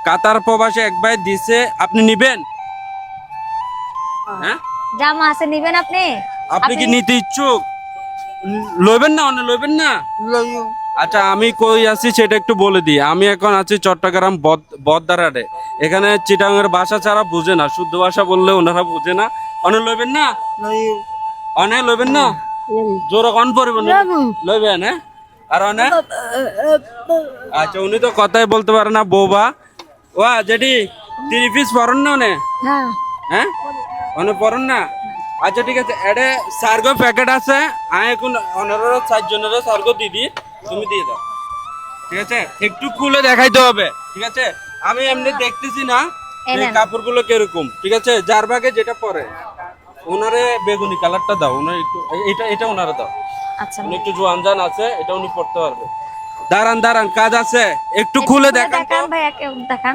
কাতার প্রবাসী এক ভাই দিছে, আপনি নিবেন? হ্যাঁ, জামা আছে, নিবেন আপনি? আপনি কি নিতে ইচ্ছুক? লইবেন না, অন্য লইবেন না? আচ্ছা, আমি কই আছি সেটা একটু বলে দিই। আমি এখন আছি চট্টগ্রাম বদদারাটে। এখানে চিটাঙের ভাষা ছাড়া বুঝে না, শুদ্ধ ভাষা বললে ওনারা বুঝে না। অনেক লইবেন না? অনেক লইবেন না? জোর কন পরিবেন লইবেন? হ্যাঁ, আর অনেক? আচ্ছা, উনি তো কথাই বলতে পারে না, বোবা। ওয়া যেটি 3 পিস পরন না অনে? হ্যাঁ। হ্যাঁ, অনেক পরন না? আচ্ছা ঠিক আছে, এডে সার্গো প্যাকেট আছে। আমি এখন অনারও 4 জনের সার্গো দিদি, তুমি দিয়ে দাও। ঠিক আছে, একটু খুলে দেখাইতে হবে। ঠিক আছে, আমি এমনি দেখতেছি না এই কাপড়গুলো কিরকম। ঠিক আছে, যার ভাগে যেটা পরে ওনারে বেগুনি কালারটা দাও, ওনার একটু এটা এটা ওনারে দাও। আচ্ছা, উনি একটু জোয়ানজান আছে, এটা উনি পড়তে পারবে। দাঁড়ান দাঁড়ান, কাজ আছে, একটু খুলে দেখান তো। ভাই, একে দেখান।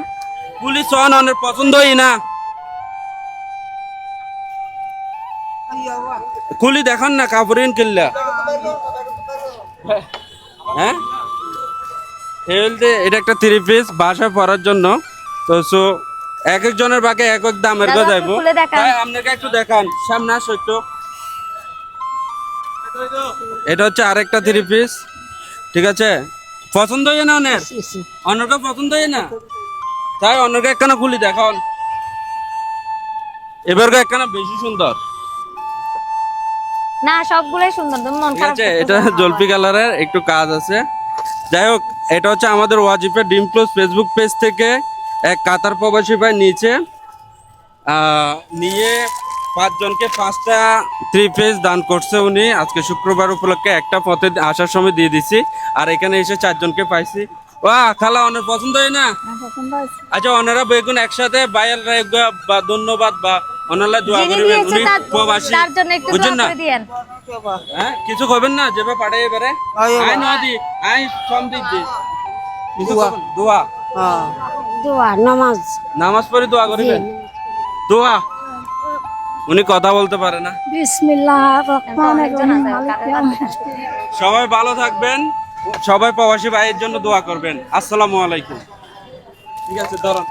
পুলিশ হন, অনেক পছন্দ হই না। খুলি দেখান না, কাপড়িন কিল্লা। হ্যাঁ, এটা একটা 3 পিস বাসায় পরার জন্য। তো সো এক একজনের বাকে এক এক দামের গো যাইবো। ভাই আপনাকে একটু দেখান, সামনে আসো একটু। এটা হচ্ছে আরেকটা 3 পিস। ঠিক আছে, পছন্দ হয় না অনেক? অন্যটা পছন্দ হয় না? তাই অন্যকে একখানা খুলি দেখান। এবার একখানা বেশি সুন্দর। না, সবগুলোই সুন্দর, তুমি মন ঠিক খারাপ আছে, করতেছো এটা না। জলপি কালারের একটু কাজ আছে। যাই হোক, এটা হচ্ছে আমাদের ওয়াজিফের ডিম প্লাস ফেসবুক পেজ থেকে এক কাতার প্রবাসী ভাই নিচে নিয়ে 5 জনকে 5টা 3 পিস দান করছে উনি। আজকে শুক্রবার উপলক্ষে একটা পথে আসার সময় দিয়ে দিছি, আর এখানে এসে 4 জনকে পাইছি। বাহ, খালা অনেক পছন্দ হয় না? আচ্ছা, ওনারা বেগুন একসাথে বাইয়াল বা ধন্যবাদ বা ওনারা দোয়া যিনি করিবেন, দিয়েছে উনি প্রবাসী, তার জন্য একটু বুঝছেন দোয়া না? করে দিয়েন। হ্যাঁ, কিছু করবেন না, যেভাবে পাঠাই এবারে আই নদী আই সম দিচ্ছি। কিছু করবেন? দোয়া, দোয়া নামাজ। নামাজ পড়ে দোয়া করিবেন। দোয়া, উনি কথা বলতে পারে না। বিসমিল্লাহির রহমানির রহিম। মালিক সবাই ভালো থাকবেন, সবাই প্রবাসী ভাইয়ের জন্য দোয়া করবেন। আসসালামু আলাইকুম। ঠিক আছে, ধরুন।